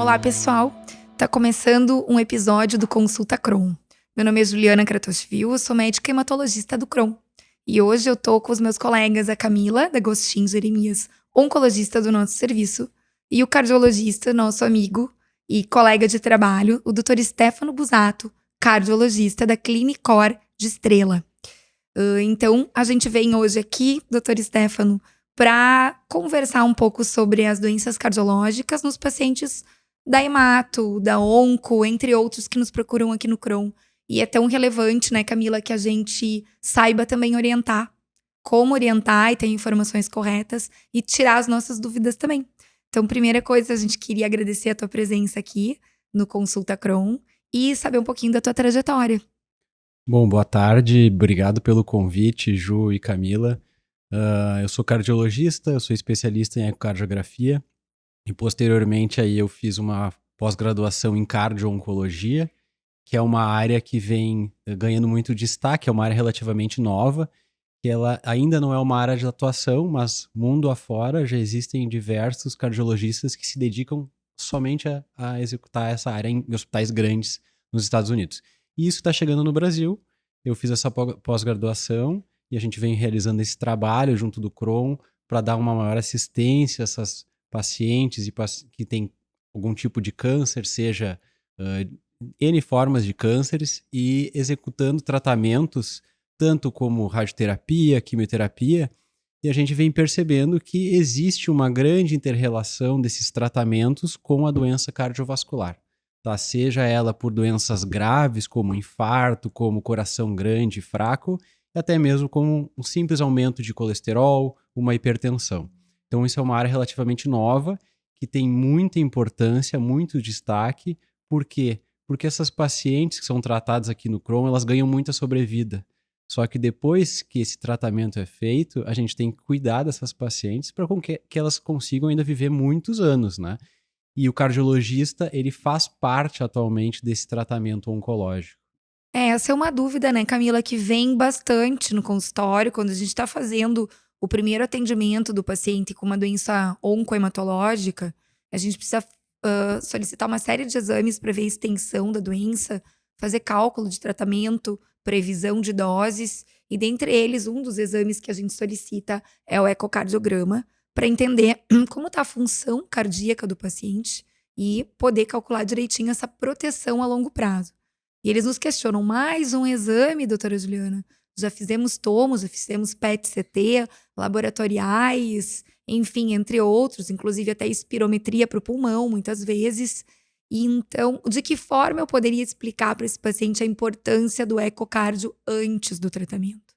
Olá, pessoal! Tá começando um episódio do Consulta Crohn. Meu nome é Juliana Kratochvil, eu sou médica hematologista do Crohn. E hoje eu tô com os meus colegas, a Camila, da Agostinho Jeremias, oncologista do nosso serviço, e o cardiologista, nosso amigo e colega de trabalho, o Dr. Stefano Busato, cardiologista da Clinicor de Estrela. Então, a gente vem hoje aqui, Dr. Stefano, para conversar um pouco sobre as doenças cardiológicas nos pacientes da hemato, da onco, entre outros que nos procuram aqui no Crohn. E é tão relevante, né, Camila, que a gente saiba também orientar, como orientar e ter informações corretas e tirar as nossas dúvidas também. Então, primeira coisa, a gente queria agradecer a tua presença aqui no Consulta Crohn e saber um pouquinho da tua trajetória. Bom, boa tarde, obrigado pelo convite, Ju e Camila. Eu sou cardiologista, eu sou especialista em ecocardiografia e posteriormente aí eu fiz uma pós-graduação em cardio-oncologia, que é uma área que vem ganhando muito destaque, é uma área relativamente nova, que ela ainda não é uma área de atuação, mas mundo afora já existem diversos cardiologistas que se dedicam somente a executar essa área em hospitais grandes nos Estados Unidos. E isso está chegando no Brasil. Eu fiz essa pós-graduação e a gente vem realizando esse trabalho junto do Crohn para dar uma maior assistência a essas pacientes que têm algum tipo de câncer, seja N formas de cânceres, e executando tratamentos tanto como radioterapia, quimioterapia, e a gente vem percebendo que existe uma grande inter-relação desses tratamentos com a doença cardiovascular. Tá? Seja ela por doenças graves, como infarto, como coração grande e fraco, e até mesmo como um simples aumento de colesterol, uma hipertensão. Então isso é uma área relativamente nova, que tem muita importância, muito destaque. Por quê? Porque essas pacientes que são tratadas aqui no Crohn, elas ganham muita sobrevida. Só que depois que esse tratamento é feito, a gente tem que cuidar dessas pacientes para que elas consigam ainda viver muitos anos, né? E o cardiologista, ele faz parte atualmente desse tratamento oncológico. Essa é uma dúvida, né, Camila, que vem bastante no consultório, quando a gente está fazendo o primeiro atendimento do paciente com uma doença oncohematológica, a gente precisa solicitar uma série de exames para ver a extensão da doença, fazer cálculo de tratamento, previsão de doses, e dentre eles, um dos exames que a gente solicita é o ecocardiograma, para entender como está a função cardíaca do paciente e poder calcular direitinho essa proteção a longo prazo. E eles nos questionam, mais um exame, doutora Juliana? Já fizemos tomos, já fizemos PET-CT, laboratoriais, enfim, entre outros, inclusive até espirometria para o pulmão, muitas vezes. E então, de que forma eu poderia explicar para esse paciente a importância do ecocardio antes do tratamento?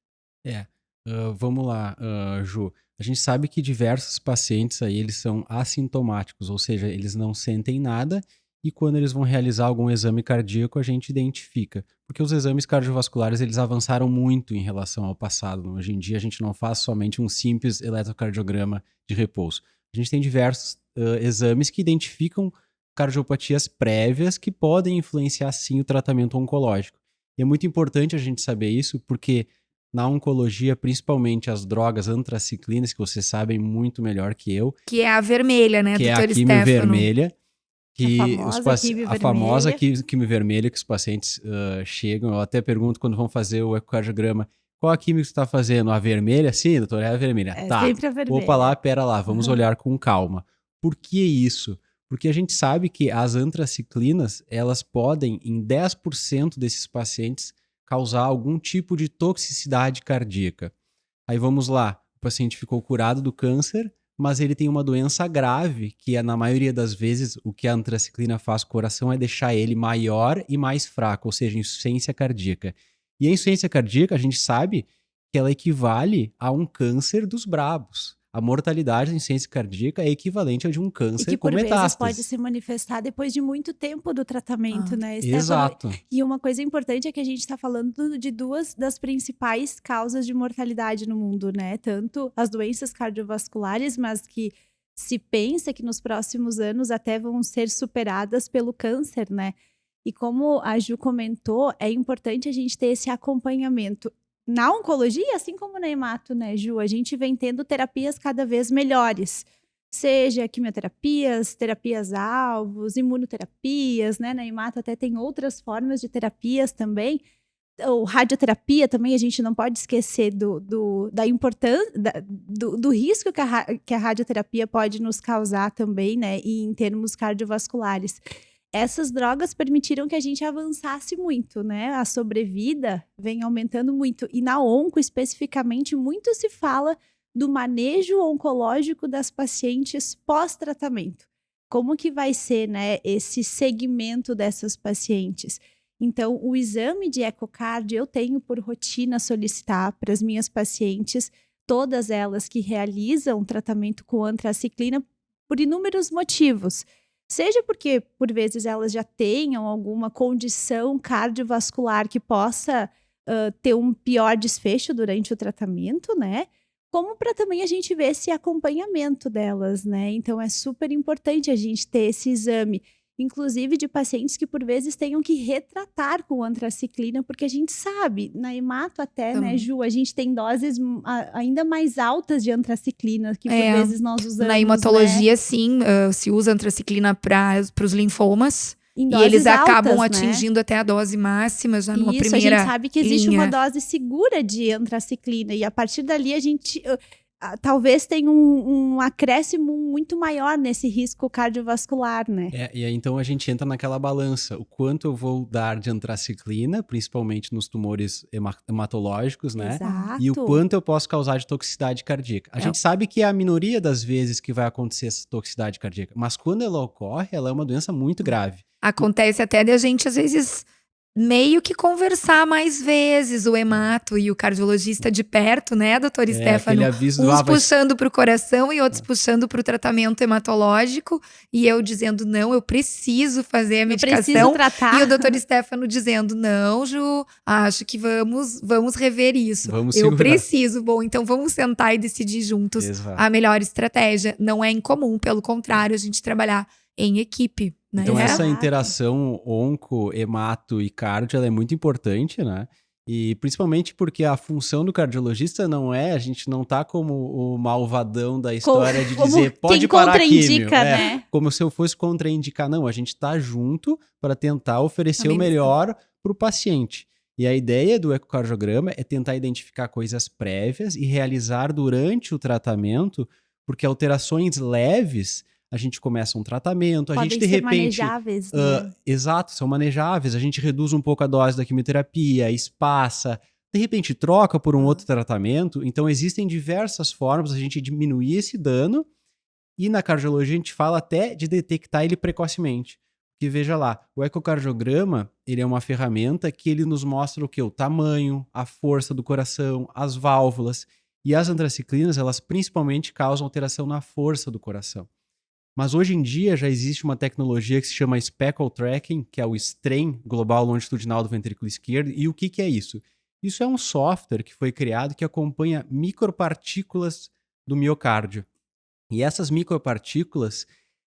Vamos lá, Ju. A gente sabe que diversos pacientes aí, eles são assintomáticos, ou seja, eles não sentem nada, e quando eles vão realizar algum exame cardíaco, a gente identifica. Porque os exames cardiovasculares, eles avançaram muito em relação ao passado. Hoje em dia, a gente não faz somente um simples eletrocardiograma de repouso. A gente tem diversos exames que identificam cardiopatias prévias que podem influenciar, sim, o tratamento oncológico. E é muito importante a gente saber isso, porque na oncologia, principalmente as drogas antraciclinas, que vocês sabem muito melhor que eu, Que é a vermelha, né, que é a doutor quimio Stefano? vermelha, A que famosa quimio a famosa vermelha. quimio vermelha que os pacientes chegam. Eu até pergunto quando vão fazer o ecocardiograma, qual a quimio que você está fazendo? A vermelha? Sim, doutor, é a vermelha. É Tá, sempre a opa vermelha. lá, pera lá, vamos olhar com calma. Por que isso? Porque a gente sabe que as antraciclinas, elas podem, em 10% desses pacientes, causar algum tipo de toxicidade cardíaca. Aí vamos lá, o paciente ficou curado do câncer, mas ele tem uma doença grave, que é, na maioria das vezes, o que a antraciclina faz com o coração é deixar ele maior e mais fraco, ou seja, insuficiência cardíaca. E a insuficiência cardíaca, a gente sabe que ela equivale a um câncer dos brabos. A mortalidade da insuficiência cardíaca é equivalente a de um E câncer que com por vezes pode metástase. se manifestar depois de muito tempo do tratamento, Ah, né, Stefano? Exato. E uma coisa importante é que a gente está falando de duas das principais causas de mortalidade no mundo, né? Tanto as doenças cardiovasculares, mas que se pensa que nos próximos anos até vão ser superadas pelo câncer, né? E como a Ju comentou, é importante a gente ter esse acompanhamento. Na oncologia, assim como na hemato, né, Ju? A gente vem tendo terapias cada vez melhores. seja quimioterapias, terapias-alvos, imunoterapias, né? Na Hemato até tem outras formas de terapias também. Ou radioterapia também, a gente não pode esquecer da importância, do risco que a radioterapia pode nos causar também, né? E em termos cardiovasculares. Essas drogas permitiram que a gente avançasse muito, né? A sobrevida vem aumentando muito. E na onco, especificamente, muito se fala do manejo oncológico das pacientes pós-tratamento. Como que vai ser, né, esse segmento dessas pacientes? Então, o exame de ecocardio eu tenho por rotina solicitar para as minhas pacientes, todas elas que realizam tratamento com antraciclina, por inúmeros motivos. Seja porque, por vezes, elas já tenham alguma condição cardiovascular que possa ter um pior desfecho durante o tratamento, né? Como para também a gente ver esse acompanhamento delas, né? Então, é super importante a gente ter esse exame, inclusive de pacientes que, por vezes, tenham que retratar com antraciclina, porque a gente sabe, na Hemato até, né, Ju, a gente tem doses ainda mais altas de antraciclina, que por vezes nós usamos, na hematologia, né? sim, se usa antraciclina para os linfomas. Em E eles doses acabam altas, atingindo até a dose máxima já numa Isso, primeira a gente sabe que existe linha. uma dose segura de antraciclina. E a partir dali a gente talvez tenha um acréscimo muito maior nesse risco cardiovascular, né? E aí então a gente entra naquela balança. O quanto eu vou dar de antraciclina, principalmente nos tumores hematológicos, né? Exato. E o quanto eu posso causar de toxicidade cardíaca. A gente sabe que é a minoria das vezes que vai acontecer essa toxicidade cardíaca. Mas quando ela ocorre, ela é uma doença muito grave. Acontece até de a gente, às vezes, meio que conversar mais vezes, o hemato e o cardiologista de perto, né, doutor Stefano? Uns puxando pro coração e outros puxando pro tratamento hematológico. E eu dizendo, não, eu preciso fazer a medicação. Eu preciso tratar. E o doutor Stefano dizendo, não, Ju, acho que vamos rever isso. Vamos eu segurar. preciso, bom, então vamos sentar e decidir juntos a melhor estratégia. Não é incomum, pelo contrário, a gente trabalhar em equipe. Né? Então essa interação onco, hemato e cardio, ela é muito importante, né? E principalmente porque a função do cardiologista não é, a gente não tá como o malvadão da história de dizer, pode parar a químio. Né? Como se eu fosse contraindicar. Não, a gente tá junto para tentar oferecer o melhor para o paciente. E a ideia do ecocardiograma é tentar identificar coisas prévias e realizar durante o tratamento, porque alterações leves, a gente começa um tratamento, a gente de repente... manejáveis, né? Exato, são manejáveis. A gente reduz um pouco a dose da quimioterapia, espaça, de repente troca por um outro tratamento. Então existem diversas formas de a gente diminuir esse dano e na cardiologia a gente fala até de detectar ele precocemente. Porque veja lá, o ecocardiograma, ele é uma ferramenta que ele nos mostra o quê? O tamanho, a força do coração, as válvulas. E as antraciclinas, elas principalmente causam alteração na força do coração. Mas hoje em dia já existe uma tecnologia que se chama Speckle Tracking, que é o strain global longitudinal do ventrículo esquerdo. E o que é isso? Isso é um software que foi criado que acompanha micropartículas do miocárdio. E essas micropartículas,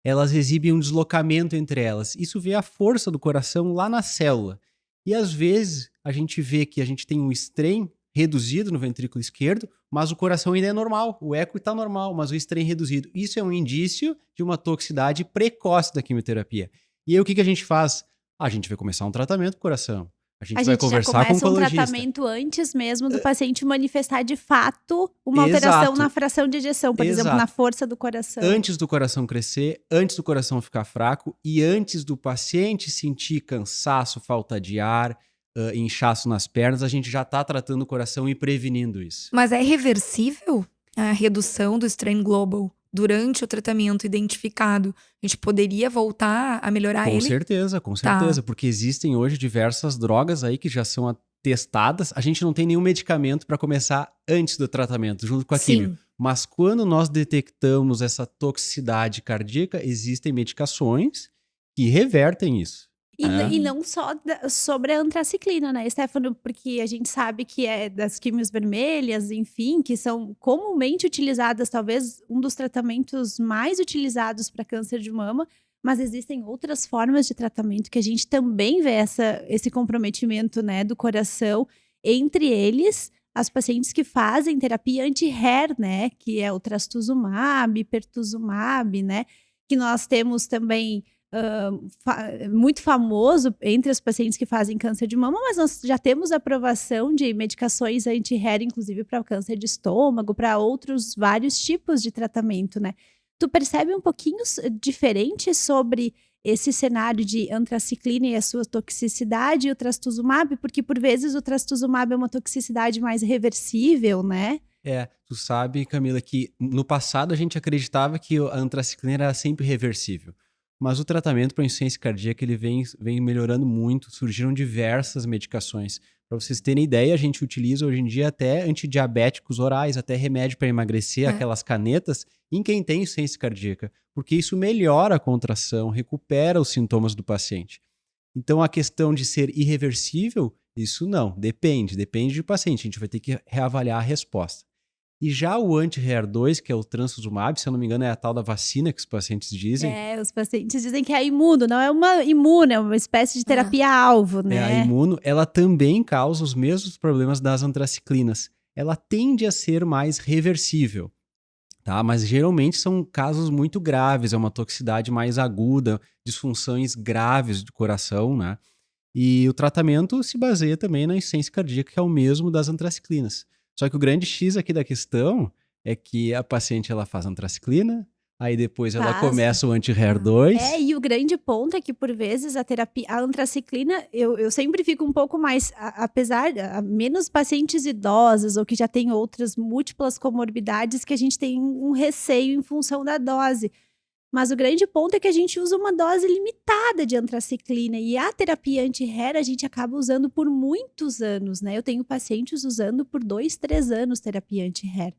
elas exibem um deslocamento entre elas. Isso vê a força do coração lá na célula. E às vezes a gente vê que a gente tem um strain reduzido no ventrículo esquerdo, mas o coração ainda é normal, o eco está normal, mas o strain reduzido. Isso é um indício de uma toxicidade precoce da quimioterapia. E aí o que a gente faz? A gente vai começar um tratamento com o coração. A gente vai conversar com o oncologista. A gente já começa um tratamento antes mesmo do paciente manifestar de fato uma alteração na fração de ejeção, por exemplo, na força do coração. Antes do coração crescer, antes do coração ficar fraco e antes do paciente sentir cansaço, falta de ar, inchaço nas pernas, a gente já está tratando o coração e prevenindo isso. Mas é reversível a redução do strain global durante o tratamento identificado? A gente poderia voltar a melhorar ele? Com certeza, porque existem hoje diversas drogas aí que já são testadas. A gente não tem nenhum medicamento para começar antes do tratamento, junto com a químio. Mas quando nós detectamos essa toxicidade cardíaca, existem medicações que revertem isso. E não só sobre a antraciclina, né, Stefano? Porque a gente sabe que é das químios vermelhas, enfim, que são comumente utilizadas, talvez um dos tratamentos mais utilizados para câncer de mama, mas existem outras formas de tratamento que a gente também vê esse comprometimento, né, do coração, entre eles as pacientes que fazem terapia anti-HER, né? Que é o trastuzumab, pertuzumab, né? Que nós temos também muito famoso entre os pacientes que fazem câncer de mama, mas nós já temos aprovação de medicações anti-HER, inclusive para câncer de estômago, para outros vários tipos de tratamento, né? Tu percebe um pouquinho diferente sobre esse cenário de antraciclina e a sua toxicidade e o trastuzumab? Porque por vezes o trastuzumab é uma toxicidade mais reversível, né? Tu sabe, Camila, que no passado a gente acreditava que a antraciclina era sempre reversível. Mas o tratamento para insuficiência cardíaca ele vem melhorando muito, surgiram diversas medicações. Para vocês terem ideia, a gente utiliza hoje em dia até antidiabéticos orais, até remédio para emagrecer, aquelas canetas, em quem tem insuficiência cardíaca, porque isso melhora a contração, recupera os sintomas do paciente. Então a questão de ser irreversível, isso não, depende do paciente, a gente vai ter que reavaliar a resposta. E já o anti-HER2, que é o trastuzumab, se eu não me engano é a tal da vacina que os pacientes dizem. Os pacientes dizem que é imuno, não é uma imuna, é uma espécie de terapia-alvo, né? A imuno, ela também causa os mesmos problemas das antraciclinas. Ela tende a ser mais reversível, tá? Mas geralmente são casos muito graves, é uma toxicidade mais aguda, disfunções graves do coração, né? E o tratamento se baseia também na insuficiência cardíaca, que é o mesmo das antraciclinas. Só que o grande X aqui da questão é que a paciente ela faz antraciclina, aí depois ela começa o anti-HER2. E o grande ponto é que por vezes a antraciclina, eu sempre fico um pouco mais, apesar de menos pacientes idosos ou que já tem outras múltiplas comorbidades que a gente tem um receio em função da dose. Mas o grande ponto é que a gente usa uma dose limitada de antraciclina e a terapia anti-HER a gente acaba usando por muitos anos, né? Eu tenho pacientes usando por 2, 3 anos terapia anti-HER.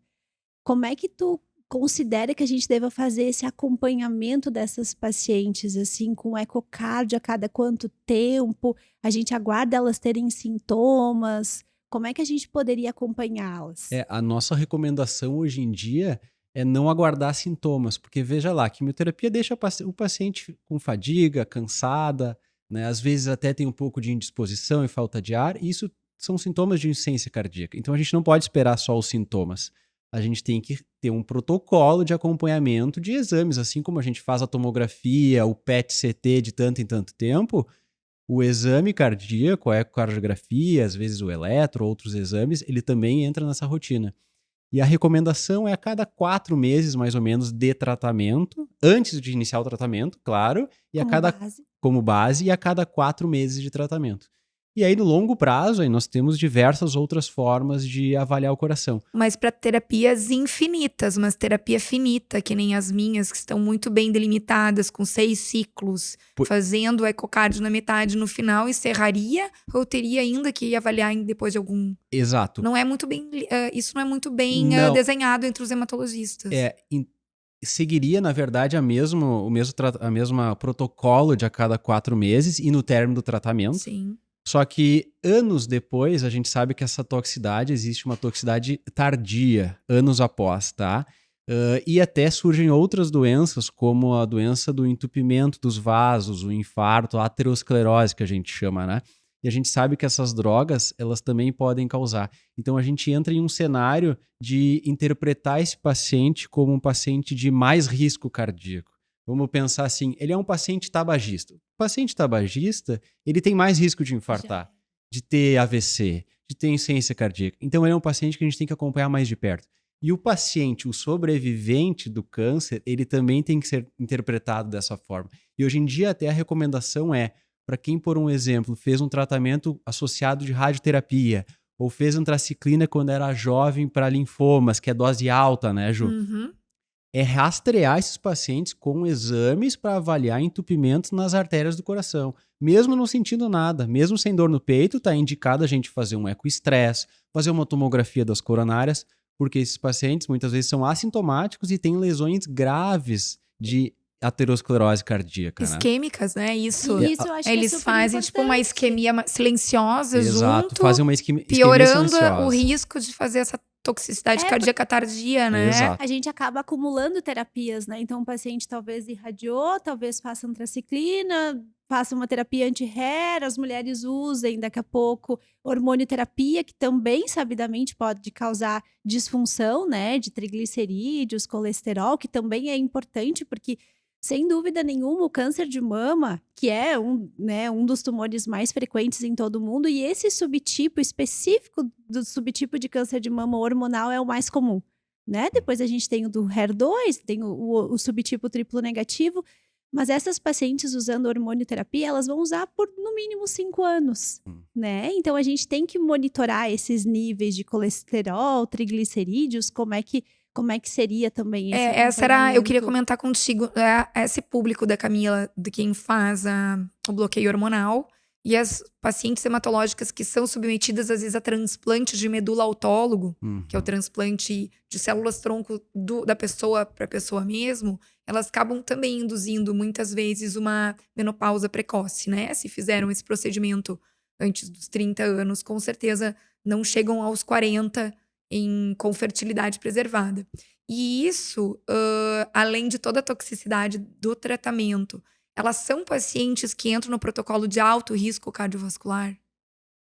Como é que tu considera que a gente deva fazer esse acompanhamento dessas pacientes, assim, com ecocardio a cada quanto tempo? A gente aguarda elas terem sintomas? Como é que a gente poderia acompanhá-las? A nossa recomendação hoje em dia é não aguardar sintomas, porque veja lá, a quimioterapia deixa o paciente com fadiga, cansada, né? Às vezes até tem um pouco de indisposição e falta de ar, e isso são sintomas de insuficiência cardíaca. Então a gente não pode esperar só os sintomas. A gente tem que ter um protocolo de acompanhamento de exames, assim como a gente faz a tomografia, o PET-CT de tanto em tanto tempo, o exame cardíaco, a ecocardiografia, às vezes o eletro, outros exames, ele também entra nessa rotina. E a recomendação é a cada 4 meses, mais ou menos, de tratamento, antes de iniciar o tratamento, claro, e como base, e a cada 4 meses de tratamento. E aí, no longo prazo, aí nós temos diversas outras formas de avaliar o coração. Mas para terapias infinitas, mas terapia finita, que nem as minhas, que estão muito bem delimitadas, com 6 ciclos, fazendo o ecocardio na metade, no final encerraria, ou teria ainda que avaliar depois de algum... Exato. Não é muito bem, isso não é muito bem desenhado entre os hematologistas. Seguiria, na verdade, o mesmo protocolo de a cada 4 meses e no término do tratamento. Sim. Só que anos depois, a gente sabe que essa toxicidade, existe uma toxicidade tardia, anos após, tá? E até surgem outras doenças, como a doença do entupimento dos vasos, o infarto, a aterosclerose, que a gente chama, né? E a gente sabe que essas drogas, elas também podem causar. Então, a gente entra em um cenário de interpretar esse paciente como um paciente de mais risco cardíaco. Vamos pensar assim, ele é um paciente tabagista. O paciente tabagista, ele tem mais risco de infartar, de ter AVC, de ter insuficiência cardíaca. Então, ele é um paciente que a gente tem que acompanhar mais de perto. E o paciente, o sobrevivente do câncer, ele também tem que ser interpretado dessa forma. E hoje em dia, até a recomendação é, para quem, por um exemplo, fez um tratamento associado de radioterapia, ou fez antraciclina quando era jovem para linfomas, que é dose alta, né, Ju? Uhum. É rastrear esses pacientes com exames para avaliar entupimentos nas artérias do coração. Mesmo não sentindo nada, mesmo sem dor no peito, está indicado a gente fazer um ecoestresse, fazer uma tomografia das coronárias, porque esses pacientes muitas vezes são assintomáticos e têm lesões graves de aterosclerose cardíaca. Isquêmicas, né? Isso eu acho que eles fazem tipo uma isquemia silenciosa. Exato, junto, fazem uma isquemia piorando silenciosa. o risco de fazer essa toxicidade cardíaca tardia, né? Exato. A gente acaba acumulando terapias, né? Então, o paciente talvez irradiou, talvez faça antraciclina, faça uma terapia anti-HER, as mulheres usem daqui a pouco hormonioterapia, que também sabidamente pode causar disfunção, né? De triglicerídeos, colesterol, que também é importante, porque sem dúvida nenhuma, o câncer de mama, que é um dos tumores mais frequentes em todo o mundo, e esse subtipo específico do subtipo de câncer de mama hormonal é o mais comum, né? Depois a gente tem o do HER2, tem o subtipo triplo negativo, mas essas pacientes usando hormonioterapia, elas vão usar por no mínimo 5 anos, né? Então a gente tem que monitorar esses níveis de colesterol, triglicerídeos, como é que seria também esse Eu queria acompanhamento? comentar contigo, esse público da Camila, de quem faz o bloqueio hormonal, e as pacientes hematológicas que são submetidas, às vezes, a transplante de medula autólogo, que é o transplante de células-tronco da pessoa para a pessoa mesmo, elas acabam também induzindo, muitas vezes, uma menopausa precoce, né? Se fizeram esse procedimento antes dos 30 anos, com certeza não chegam aos 40 com fertilidade preservada. E isso, além de toda a toxicidade do tratamento, elas são pacientes que entram no protocolo de alto risco cardiovascular?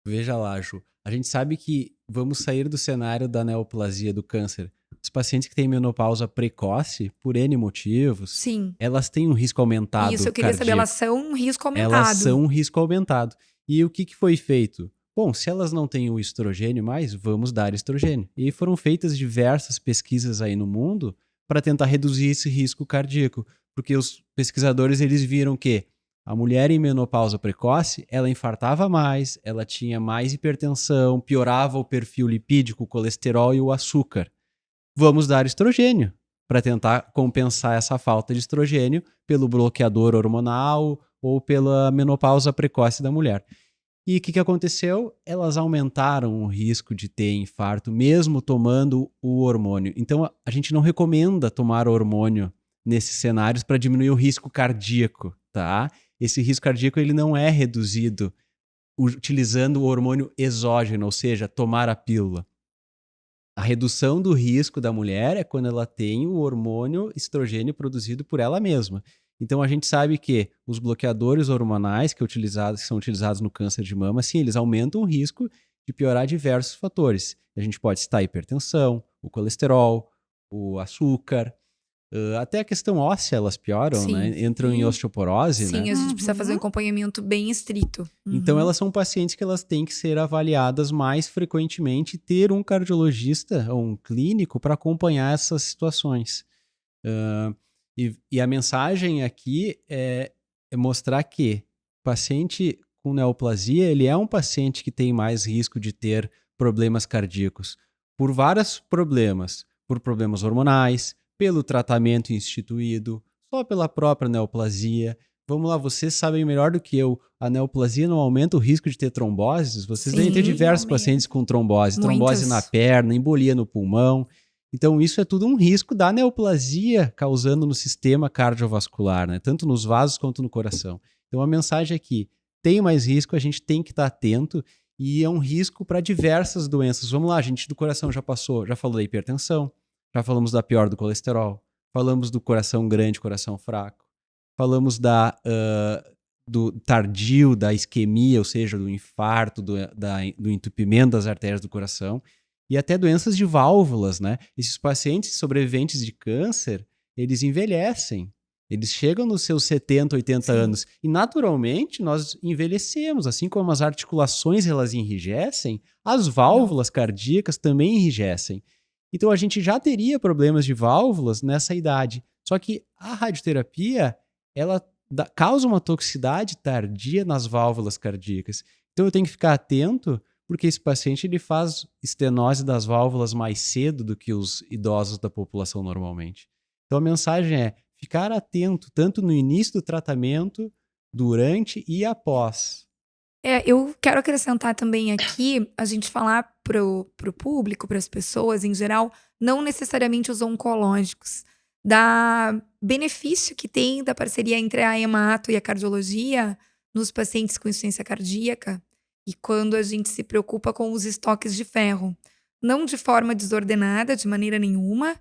Veja lá, Ju. A gente sabe que vamos sair do cenário da neoplasia do câncer. Os pacientes que têm menopausa precoce, por N motivos, Sim. elas têm um risco aumentado Isso, eu queria saber, cardíaco. elas são um risco aumentado. Elas são um risco aumentado. E o que foi feito? Bom, se elas não têm o estrogênio mais, vamos dar estrogênio. E foram feitas diversas pesquisas aí no mundo para tentar reduzir esse risco cardíaco. Porque os pesquisadores, eles viram que a mulher em menopausa precoce, ela infartava mais, ela tinha mais hipertensão, piorava o perfil lipídico, o colesterol e o açúcar. Vamos dar estrogênio para tentar compensar essa falta de estrogênio pelo bloqueador hormonal ou pela menopausa precoce da mulher. E o que aconteceu? Elas aumentaram o risco de ter infarto, mesmo tomando o hormônio. Então, a gente não recomenda tomar hormônio nesses cenários para diminuir o risco cardíaco, tá? Esse risco cardíaco ele não é reduzido utilizando o hormônio exógeno, ou seja, tomar a pílula. A redução do risco da mulher é quando ela tem o hormônio estrogênio produzido por ela mesma. Então, a gente sabe que os bloqueadores hormonais que são utilizados no câncer de mama, sim, eles aumentam o risco de piorar diversos fatores. A gente pode citar a hipertensão, o colesterol, o açúcar, até a questão óssea elas pioram, Sim. né? Entram em osteoporose, né? Sim, a gente precisa fazer um acompanhamento bem estrito. Então, elas são pacientes que elas têm que ser avaliadas mais frequentemente e ter um cardiologista ou um clínico para acompanhar essas situações. E a mensagem aqui é mostrar que o paciente com neoplasia, ele é um paciente que tem mais risco de ter problemas cardíacos por vários problemas, por problemas hormonais, pelo tratamento instituído, só pela própria neoplasia. Vamos lá, vocês sabem melhor do que eu, a neoplasia não aumenta o risco de ter tromboses? Vocês devem ter diversos pacientes com trombose, trombose na perna, embolia no pulmão. Então, isso é tudo um risco da neoplasia causando no sistema cardiovascular, né? Tanto nos vasos quanto no coração. Então, a mensagem é que tem mais risco, a gente tem que estar atento e é um risco para diversas doenças. Vamos lá, a gente do coração já falou da hipertensão, já falamos da pior do colesterol, falamos do coração grande, coração fraco, falamos do tardio, da isquemia, ou seja, do infarto, do entupimento das artérias do coração, e até doenças de válvulas, né? Esses pacientes sobreviventes de câncer, eles envelhecem. Eles chegam nos seus 70, 80 anos. E, naturalmente, nós envelhecemos. Assim como as articulações elas enrijecem, as válvulas cardíacas também enrijecem. Então, a gente já teria problemas de válvulas nessa idade. Só que a radioterapia, ela causa uma toxicidade tardia nas válvulas cardíacas. Então, eu tenho que ficar atento, porque esse paciente ele faz estenose das válvulas mais cedo do que os idosos da população normalmente. Então, a mensagem é ficar atento tanto no início do tratamento, durante e após. Eu quero acrescentar também aqui, a gente falar pro público, para as pessoas em geral, não necessariamente os oncológicos, da benefício que tem da parceria entre a hemato e a cardiologia nos pacientes com insuficiência cardíaca e quando a gente se preocupa com os estoques de ferro. não de forma desordenada, de maneira nenhuma,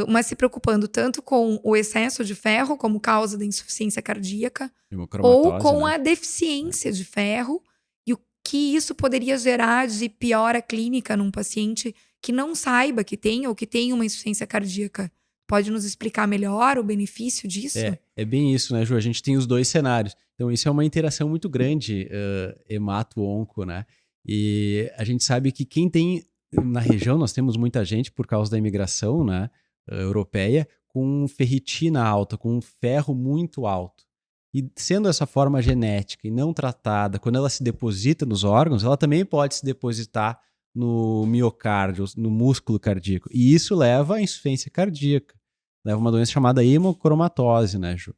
mas se preocupando tanto com o excesso de ferro como causa da insuficiência cardíaca, ou Hemocromatose, com né? a deficiência de ferro e o que isso poderia gerar de piora clínica num paciente que não saiba que tem ou que tem uma insuficiência cardíaca. Pode nos explicar melhor o benefício disso? É bem isso, né, Ju? A gente tem os dois cenários. Então, isso é uma interação muito grande, hemato-onco, né? E a gente sabe que quem tem, na região, nós temos muita gente, por causa da imigração, né, europeia, com ferritina alta, com um ferro muito alto. E sendo essa forma genética e não tratada, quando ela se deposita nos órgãos, ela também pode se depositar no miocárdio, no músculo cardíaco. E isso leva à insuficiência cardíaca. Leva a uma doença chamada hemocromatose, né, Ju?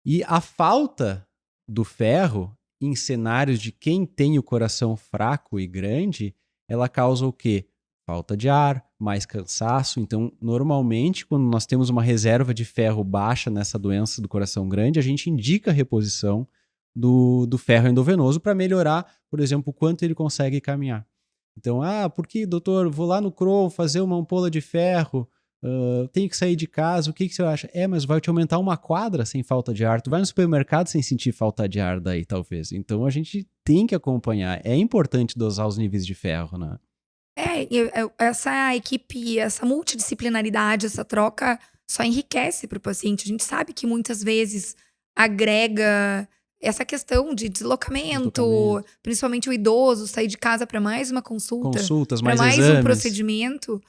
E a falta do ferro em cenários de quem tem o coração fraco e grande, ela causa o quê? Falta de ar, mais cansaço. Então, normalmente, quando nós temos uma reserva de ferro baixa nessa doença do coração grande, a gente indica a reposição do ferro endovenoso para melhorar, por exemplo, o quanto ele consegue caminhar. Então, por que, doutor, vou lá no Crohn fazer uma ampola de ferro, tenho que sair de casa, o que você acha? Mas vai te aumentar uma quadra sem falta de ar, tu vai no supermercado sem sentir falta de ar daí, talvez. Então, a gente tem que acompanhar, é importante dosar os níveis de ferro, né? Essa equipe, essa multidisciplinaridade, essa troca só enriquece para o paciente. A gente sabe que muitas vezes agrega essa questão de deslocamento, principalmente o idoso, sair de casa para mais uma Consultas, para mais mais exames. um procedimento.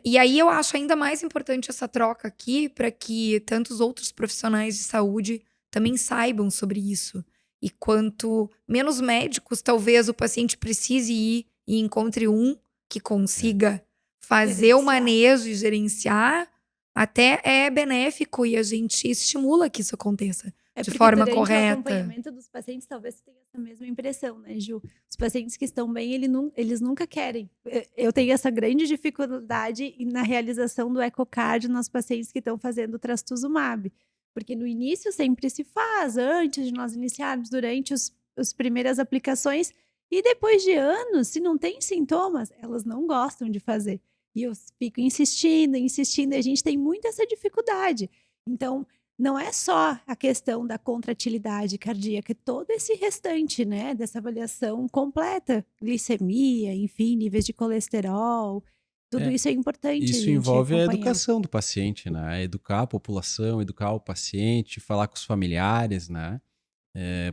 E aí eu acho ainda mais importante essa troca aqui para que tantos outros profissionais de saúde também saibam sobre isso. E quanto menos médicos talvez o paciente precise ir e encontre um que consiga fazer o manejo e gerenciar, até é benéfico e a gente estimula que isso aconteça de forma correta. O acompanhamento dos pacientes talvez tenha essa mesma impressão, né, Ju? Os pacientes que estão bem, eles nunca querem. Eu tenho essa grande dificuldade na realização do ecocardio nos pacientes que estão fazendo trastuzumab. Porque no início sempre se faz, antes de nós iniciarmos, durante as primeiras aplicações, e depois de anos, se não tem sintomas, elas não gostam de fazer. E eu fico insistindo, e a gente tem muito essa dificuldade. Então, não é só a questão da contratilidade cardíaca, é todo esse restante, né, dessa avaliação completa, glicemia, enfim, níveis de colesterol, tudo isso é importante. Isso envolve a educação do paciente, né? Educar a população, educar o paciente, falar com os familiares, né?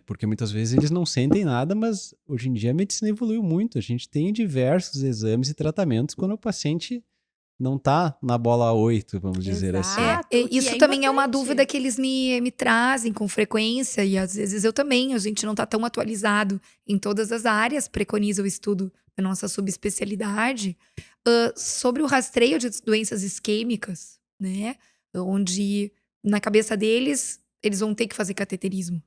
Porque muitas vezes eles não sentem nada, mas hoje em dia a medicina evoluiu muito. A gente tem diversos exames e tratamentos quando o paciente não tá na bola 8, vamos dizer assim. Isso também é uma dúvida que eles me trazem com frequência, e às vezes eu também. A gente não tá tão atualizado em todas as áreas, preconiza o estudo da nossa subespecialidade, sobre o rastreio de doenças isquêmicas, né? Onde na cabeça deles, eles vão ter que fazer cateterismo.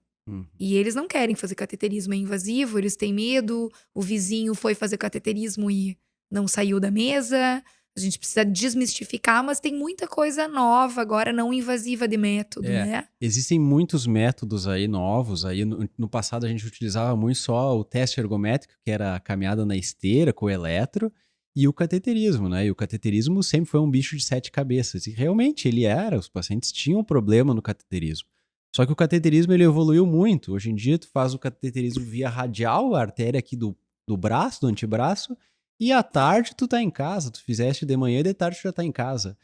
E eles não querem fazer cateterismo, é invasivo, eles têm medo. O vizinho foi fazer cateterismo e não saiu da mesa. A gente precisa desmistificar, mas tem muita coisa nova agora, não invasiva de método, né? Existem muitos métodos aí novos. Aí no passado a gente utilizava muito só o teste ergométrico, que era a caminhada na esteira com o eletro, e o cateterismo, né? E o cateterismo sempre foi um bicho de 7 cabeças. E realmente ele era, os pacientes tinham problema no cateterismo. Só que o cateterismo ele evoluiu muito. Hoje em dia tu faz o cateterismo via radial, a artéria aqui do braço, do antebraço, e à tarde tu tá em casa. Tu fizeste de manhã e de tarde tu já tá em casa.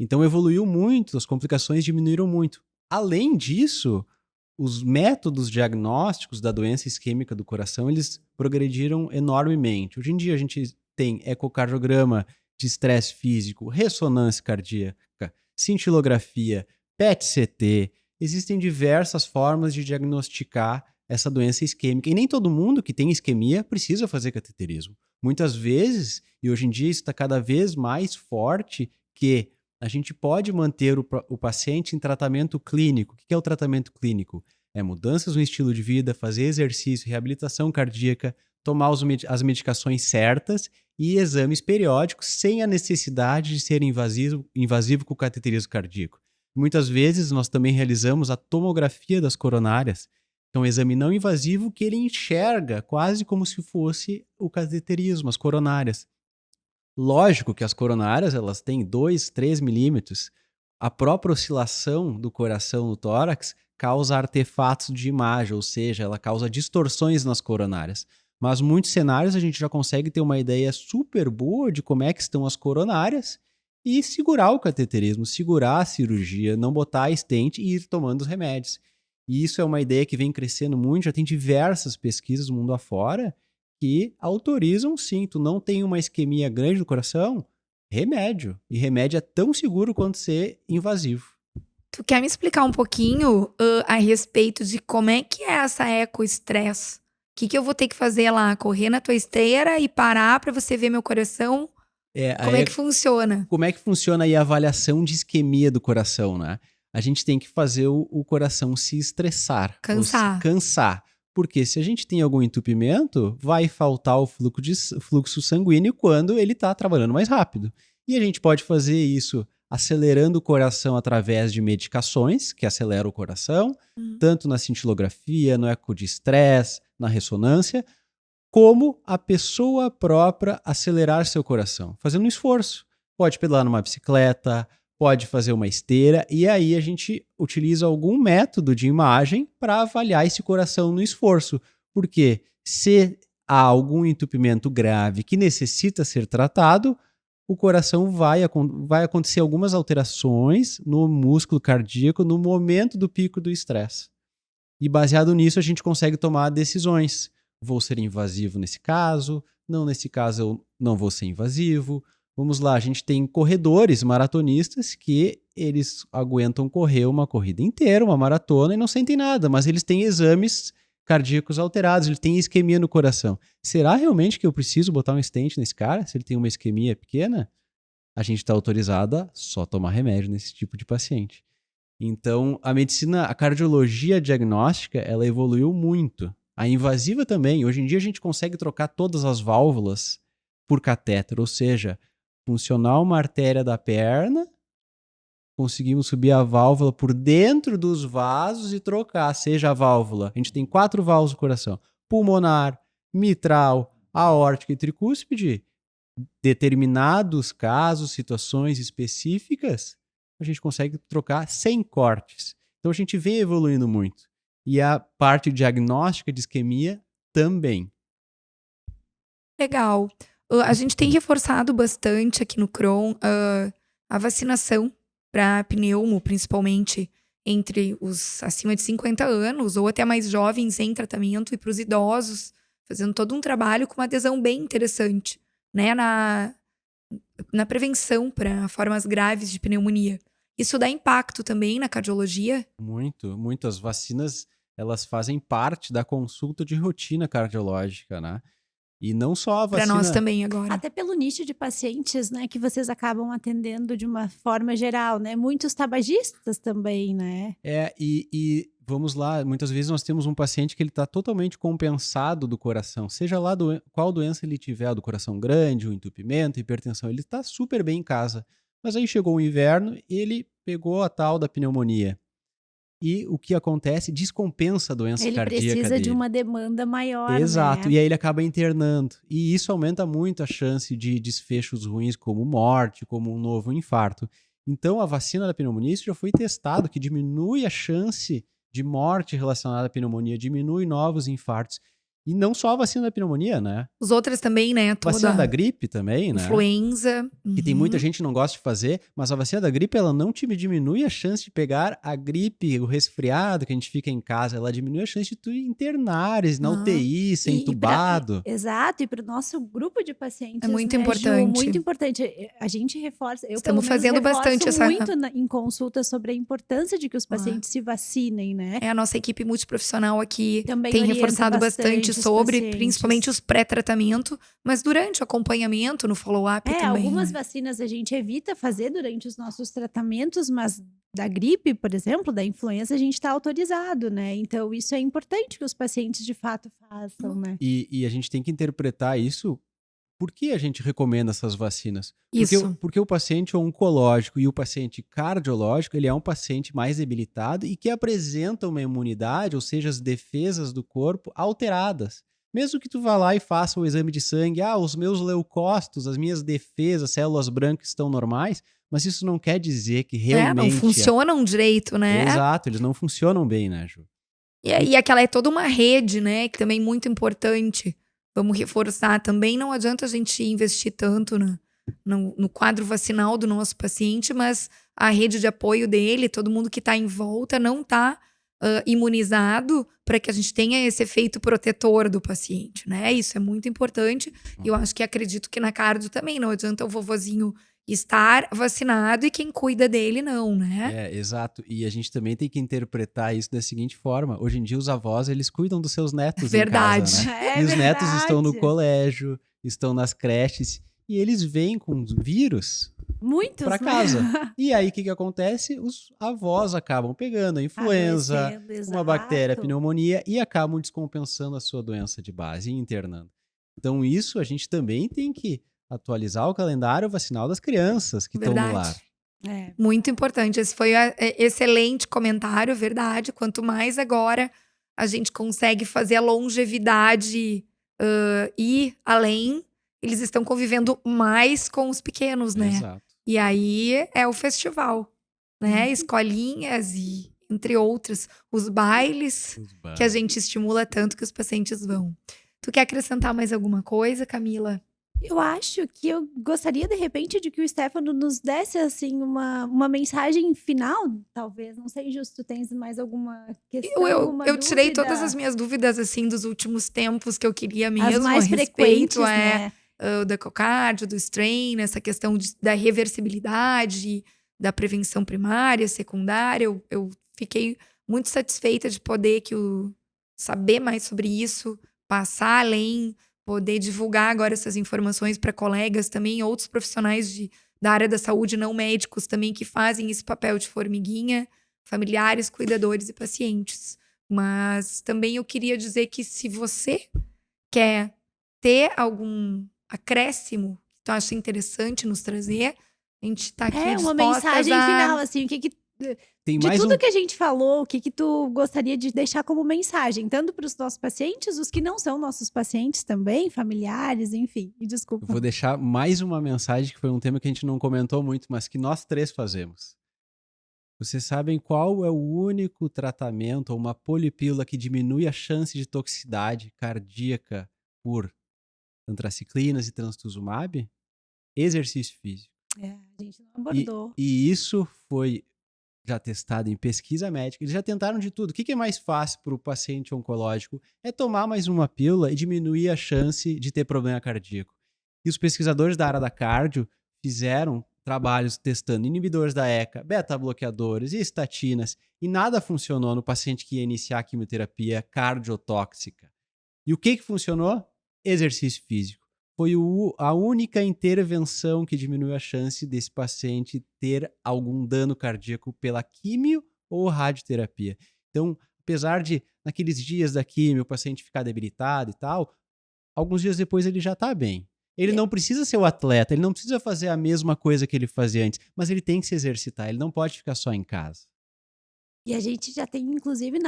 Então evoluiu muito, as complicações diminuíram muito. Além disso, os métodos diagnósticos da doença isquêmica do coração, eles progrediram enormemente. Hoje em dia a gente tem ecocardiograma de estresse físico, ressonância cardíaca, cintilografia, PET-CT. Existem diversas formas de diagnosticar essa doença isquêmica. E nem todo mundo que tem isquemia precisa fazer cateterismo. Muitas vezes, e hoje em dia isso está cada vez mais forte, que a gente pode manter o paciente em tratamento clínico. O que é o tratamento clínico? É mudanças no estilo de vida, fazer exercício, reabilitação cardíaca, tomar as medicações certas e exames periódicos sem a necessidade de ser invasivo com o cateterismo cardíaco. Muitas vezes nós também realizamos a tomografia das coronárias, que é um exame não invasivo que ele enxerga quase como se fosse o cateterismo, as coronárias. Lógico que as coronárias, elas têm 2, 3 milímetros. A própria oscilação do coração no tórax causa artefatos de imagem, ou seja, ela causa distorções nas coronárias. Mas muitos cenários a gente já consegue ter uma ideia super boa de como é que estão as coronárias e segurar o cateterismo, segurar a cirurgia, não botar a stent e ir tomando os remédios. E isso é uma ideia que vem crescendo muito, já tem diversas pesquisas mundo afora que autorizam sim, tu não tem uma isquemia grande do coração, remédio. E remédio é tão seguro quanto ser invasivo. Tu quer me explicar um pouquinho a respeito de como é que é essa ecoestresse? O que eu vou ter que fazer lá? Correr na tua esteira e parar pra você ver meu coração? Como é que funciona? Como é que funciona aí a avaliação de isquemia do coração, né? A gente tem que fazer o coração se estressar. Cansar. Porque se a gente tem algum entupimento, vai faltar o fluxo sanguíneo quando ele está trabalhando mais rápido. E a gente pode fazer isso acelerando o coração através de medicações, que aceleram o coração, tanto na cintilografia, no eco de estresse, na ressonância, como a pessoa própria acelerar seu coração, fazendo um esforço. Pode pedalar numa bicicleta, pode fazer uma esteira, e aí a gente utiliza algum método de imagem para avaliar esse coração no esforço. Porque se há algum entupimento grave que necessita ser tratado, o coração vai acontecer algumas alterações no músculo cardíaco no momento do pico do estresse. E baseado nisso a gente consegue tomar decisões. Vou ser invasivo nesse caso, não nesse caso eu não vou ser invasivo. Vamos lá, a gente tem corredores, maratonistas, que eles aguentam correr uma corrida inteira, uma maratona, e não sentem nada, mas eles têm exames cardíacos alterados, ele tem isquemia no coração. Será realmente que eu preciso botar um stent nesse cara, se ele tem uma isquemia pequena? A gente está autorizado a só tomar remédio nesse tipo de paciente. Então, a cardiologia diagnóstica, ela evoluiu muito. A invasiva também. Hoje em dia a gente consegue trocar todas as válvulas por catéter, ou seja, funcionar uma artéria da perna, conseguimos subir a válvula por dentro dos vasos e trocar, seja a válvula. A gente tem 4 válvulas do coração: pulmonar, mitral, aórtica e tricúspide. Determinados casos, situações específicas, a gente consegue trocar sem cortes. Então a gente vem evoluindo muito. E a parte diagnóstica de isquemia também. Legal. A gente tem reforçado bastante aqui no Crohn a vacinação para pneumo, principalmente entre os acima de 50 anos ou até mais jovens em tratamento, e para os idosos, fazendo todo um trabalho com uma adesão bem interessante, né, na prevenção para formas graves de pneumonia. Isso dá impacto também na cardiologia? Muito, muito. As vacinas, elas fazem parte da consulta de rotina cardiológica, né? E não só a vacina... Para nós também agora. Até pelo nicho de pacientes, né, que vocês acabam atendendo de uma forma geral, né? Muitos tabagistas também, né? E vamos lá, muitas vezes nós temos um paciente que ele está totalmente compensado do coração, seja lá qual doença ele tiver, do coração grande, o entupimento, hipertensão, ele está super bem em casa. Mas aí chegou o inverno e ele pegou a tal da pneumonia. E o que acontece? Descompensa a doença cardíaca dele. Ele precisa de uma demanda maior, Exato, né? E aí ele acaba internando. E isso aumenta muito a chance de desfechos ruins, como morte, como um novo infarto. Então, a vacina da pneumonia, isso já foi testado, que diminui a chance de morte relacionada à pneumonia, diminui novos infartos. E não só a vacina da pneumonia, né? Os outros também, né? A vacina da gripe também, né? Influenza. Que tem muita gente que não gosta de fazer, mas a vacina da gripe, ela não te diminui a chance de pegar a gripe, o resfriado que a gente fica em casa, ela diminui a chance de tu internares na UTI, ser entubado. Exato, e para o nosso grupo de pacientes, é muito né, importante. Ju, muito importante. A gente reforça, Estamos fazendo bastante essa... muito em consulta sobre a importância de que os pacientes se vacinem, né? A nossa equipe multiprofissional aqui também tem reforçado bastante sobre, pacientes. Principalmente os pré-tratamento, mas durante o acompanhamento, no follow-up também. Algumas vacinas a gente evita fazer durante os nossos tratamentos, mas da gripe, por exemplo, da influenza, a gente está autorizado, né? Então, isso é importante que os pacientes de fato façam, né? E a gente tem que interpretar isso. Por que a gente recomenda essas vacinas? Porque o paciente oncológico e o paciente cardiológico, ele é um paciente mais debilitado e que apresenta uma imunidade, ou seja, as defesas do corpo alteradas. Mesmo que tu vá lá e faça o exame de sangue, os meus leucócitos, as minhas defesas, células brancas estão normais, mas isso não quer dizer que realmente... Não funcionam direito, né? Exato, eles não funcionam bem, né, Ju? E aquela é toda uma rede, né? Que também é muito importante. Vamos reforçar também. Não adianta a gente investir tanto no quadro vacinal do nosso paciente, mas a rede de apoio dele, todo mundo que está em volta, não está imunizado para que a gente tenha esse efeito protetor do paciente, né? Isso é muito importante. E eu acho que acredito que na cardio também não adianta o vovozinho estar vacinado e quem cuida dele não, né? Exato. E a gente também tem que interpretar isso da seguinte forma. Hoje em dia, os avós, eles cuidam dos seus netos em casa, né? E os netos estão no colégio, estão nas creches, e eles vêm com vírus para casa. E aí, o que acontece? Os avós acabam pegando a influenza, uma bactéria, a pneumonia, e acabam descompensando a sua doença de base e internando. Então, isso a gente também tem que atualizar o calendário vacinal das crianças que estão no lar. Muito importante. Esse foi um excelente comentário, verdade. Quanto mais agora a gente consegue fazer a longevidade ir além, eles estão convivendo mais com os pequenos, né? Exato. E aí é o festival, né? Escolinhas e, entre outros, os bailes que a gente estimula tanto que os pacientes vão. Tu quer acrescentar mais alguma coisa, Camila? Eu acho que eu gostaria, de repente, de que o Stefano nos desse, assim, uma mensagem final, talvez. Não sei, Justo, tens mais alguma questão, alguma eu tirei dúvida? todas as minhas dúvidas, assim, dos últimos tempos que eu queria mesmo As mais a respeito, frequentes, né? Do ecocardio, do strain, essa questão da reversibilidade, da prevenção primária, secundária. Eu fiquei muito satisfeita de poder saber mais sobre isso, passar além, poder divulgar agora essas informações para colegas também, outros profissionais da área da saúde, não médicos também, que fazem esse papel de formiguinha, familiares, cuidadores e pacientes. Mas também eu queria dizer que se você quer ter algum acréscimo que tu acha interessante nos trazer, a gente está aqui uma mensagem final, assim, o que Tem de mais tudo que a gente falou, o que tu gostaria de deixar como mensagem, tanto para os nossos pacientes, os que não são nossos pacientes também, familiares, enfim. E desculpa. Eu vou deixar mais uma mensagem, que foi um tema que a gente não comentou muito, mas que nós três fazemos. Vocês sabem qual é o único tratamento ou uma polipílula que diminui a chance de toxicidade cardíaca por antraciclinas e trastuzumab? Exercício físico. A gente não abordou. E isso foi já testado em pesquisa médica. Eles já tentaram de tudo. O que é mais fácil para o paciente oncológico? É tomar mais uma pílula e diminuir a chance de ter problema cardíaco. E os pesquisadores da área da cardio fizeram trabalhos testando inibidores da ECA, beta-bloqueadores e estatinas, e nada funcionou no paciente que ia iniciar a quimioterapia cardiotóxica. E o que funcionou? Exercício físico. Foi a única intervenção que diminuiu a chance desse paciente ter algum dano cardíaco pela quimio ou radioterapia. Então, apesar de, naqueles dias da quimio, o paciente ficar debilitado e tal, alguns dias depois ele já está bem. Ele não precisa ser o atleta, ele não precisa fazer a mesma coisa que ele fazia antes, mas ele tem que se exercitar, ele não pode ficar só em casa. E a gente já tem, inclusive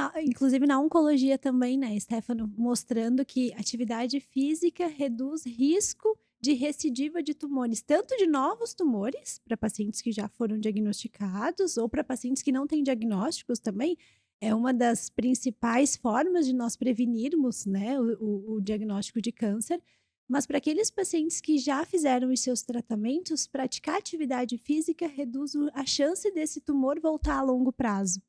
na oncologia também, né, Stefano, mostrando que atividade física reduz risco de recidiva de tumores, tanto de novos tumores, para pacientes que já foram diagnosticados, ou para pacientes que não têm diagnósticos também. É uma das principais formas de nós prevenirmos, né, o diagnóstico de câncer. Mas para aqueles pacientes que já fizeram os seus tratamentos, praticar atividade física reduz a chance desse tumor voltar a longo prazo.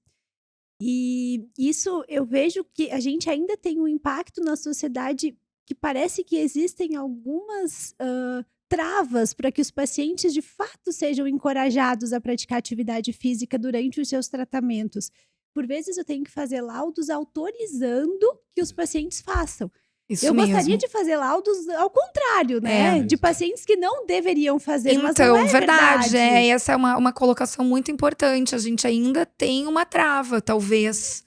E isso eu vejo que a gente ainda tem um impacto na sociedade que parece que existem algumas travas para que os pacientes de fato sejam encorajados a praticar atividade física durante os seus tratamentos. Por vezes eu tenho que fazer laudos autorizando que os pacientes façam. Eu gostaria de fazer laudos ao contrário, né? De pacientes que não deveriam fazer, mas não é verdade. Essa é uma colocação muito importante. A gente ainda tem uma trava, talvez,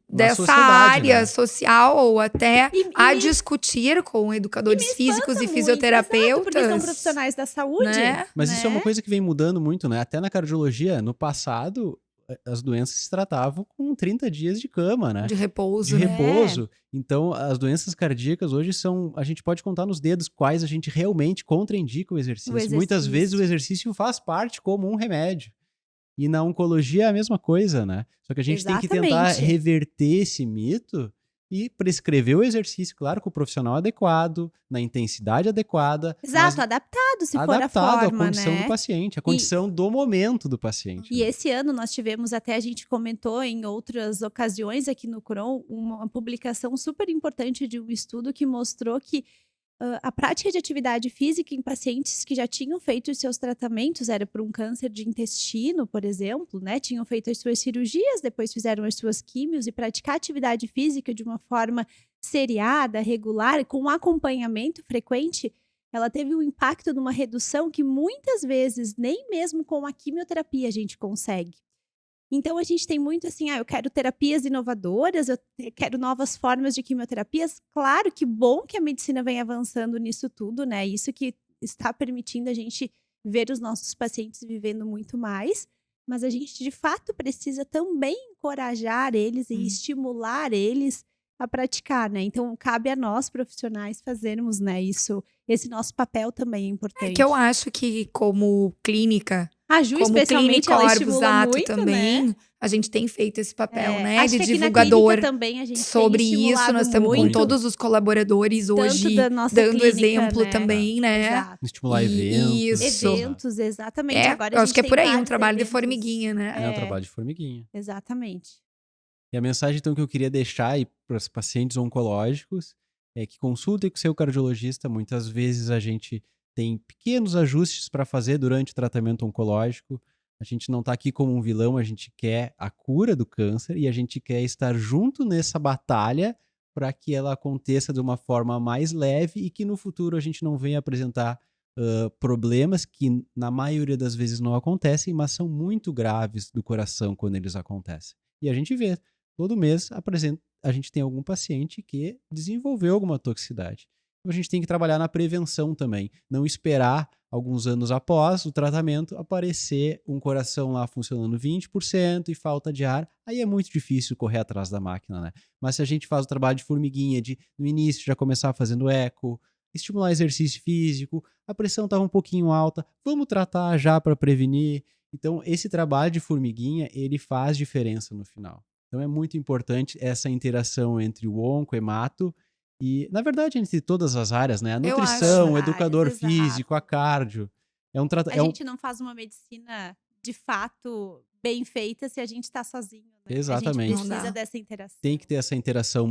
dessa área, né, social, ou até a discutir com educadores físicos e fisioterapeutas. Exato, porque são profissionais da saúde. Né? Mas isso é uma coisa que vem mudando muito, né? Até na cardiologia, no passado, as doenças se tratavam com 30 dias de cama, né? De repouso, De né? repouso. Então, as doenças cardíacas hoje a gente pode contar nos dedos quais a gente realmente contraindica o exercício. Muitas vezes o exercício faz parte como um remédio. E na oncologia é a mesma coisa, né? Só que a gente tem que tentar Exatamente. reverter esse mito e prescrever o exercício, claro, com o profissional adequado, na intensidade adequada. Exato, adaptado, se for a Adaptado à forma, condição né? do paciente, à condição do momento do paciente. E né? esse ano nós tivemos, até a gente comentou em outras ocasiões aqui no CRON, uma publicação super importante de um estudo que mostrou que a prática de atividade física em pacientes que já tinham feito os seus tratamentos, era por um câncer de intestino, por exemplo, né? Tinham feito as suas cirurgias, depois fizeram as suas químios, e praticar atividade física de uma forma seriada, regular, com acompanhamento frequente, ela teve um impacto numa redução que muitas vezes nem mesmo com a quimioterapia a gente consegue. Então a gente tem muito assim, eu quero terapias inovadoras, eu quero novas formas de quimioterapias. Claro que bom que a medicina vem avançando nisso tudo, né? Isso que está permitindo a gente ver os nossos pacientes vivendo muito mais, mas a gente de fato precisa também encorajar eles e estimular eles a praticar, né? Então cabe a nós profissionais fazermos, né, isso, esse nosso papel também é importante. Que eu acho que como clínica, A Ju, como especialmente, clínica ela Orbus estimula Ato muito, também, né? a gente tem feito esse papel, né? Acho De que aqui na divulgador clínica também a gente sobre tem isso. estimulado Nós estamos com muito, todos os colaboradores tanto hoje da nossa dando clínica, exemplo né? também, né? Exato. Estimular E eventos. isso. Eventos, exatamente. Agora Eu a acho gente que é tem por aí, um vários trabalho de eventos. formiguinha, né? É um trabalho de formiguinha. Exatamente. E a mensagem, então, que eu queria deixar aí para os pacientes oncológicos é que consultem com o seu cardiologista. Muitas vezes a gente tem pequenos ajustes para fazer durante o tratamento oncológico. A gente não está aqui como um vilão, a gente quer a cura do câncer e a gente quer estar junto nessa batalha para que ela aconteça de uma forma mais leve e que no futuro a gente não venha apresentar problemas que na maioria das vezes não acontecem, mas são muito graves do coração quando eles acontecem. E a gente vê, todo mês a gente tem algum paciente que desenvolveu alguma toxicidade. Então a gente tem que trabalhar na prevenção também, não esperar alguns anos após o tratamento aparecer um coração lá funcionando 20% e falta de ar, aí é muito difícil correr atrás da máquina, né? Mas se a gente faz o trabalho de formiguinha, de no início já começar fazendo eco, estimular exercício físico, a pressão estava um pouquinho alta, vamos tratar já para prevenir. Então esse trabalho de formiguinha, ele faz diferença no final. Então é muito importante essa interação entre o onco, hemato e, na verdade, entre todas as áreas, né? A Eu nutrição, acho. o educador Exato. físico, a cardio. A gente não faz uma medicina de fato bem feita se a gente está sozinho, né? Exatamente. A gente Não dá. precisa dessa interação. Tem que ter essa interação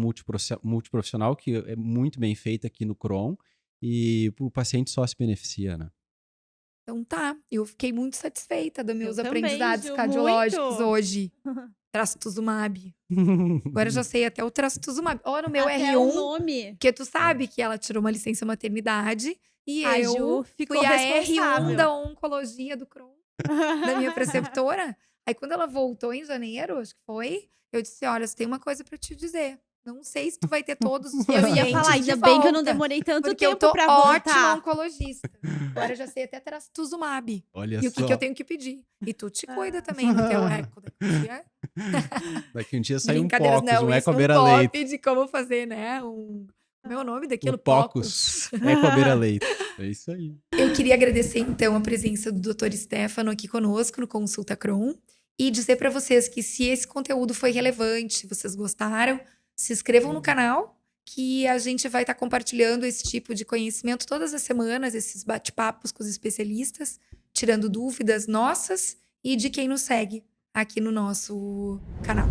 multiprofissional, que é muito bem feita aqui no CRON, e o paciente só se beneficia, né? Então tá, eu fiquei muito satisfeita dos meus Eu também, aprendizados Ju, cardiológicos muito. hoje. Trastuzumab. Agora eu já sei até o trastuzumab. Ó, no meu Até o R1, nome. porque tu sabe que ela tirou uma licença maternidade e A eu Ju ficou fui a responsável. R1 da oncologia do Crohn, da minha preceptora. Aí quando ela voltou em janeiro, acho que foi, eu disse, olha, tem uma coisa pra te dizer. Não sei se tu vai ter todos os Eu ia pacientes falar, de ainda bem que eu não volta, demorei tanto porque eu tempo tô pra ótima voltar. oncologista. Agora eu já sei até trastuzumab. Olha E o que só. que eu tenho que pedir? E tu te cuida também do teu eco. Daqui um dia sai um Brincadeiras, Pocus, né? um O Eco à Winston beira-leite. top de como fazer, né? Como é o nome daquilo? O Pocus, Eco à beira-leite. É isso aí. Eu queria agradecer, então, a presença do Dr. Stefano aqui conosco no Consulta Crohn e dizer para vocês que se esse conteúdo foi relevante, se vocês gostaram, se inscrevam no canal, que a gente vai estar compartilhando esse tipo de conhecimento todas as semanas, esses bate-papos com os especialistas, tirando dúvidas nossas e de quem nos segue aqui no nosso canal.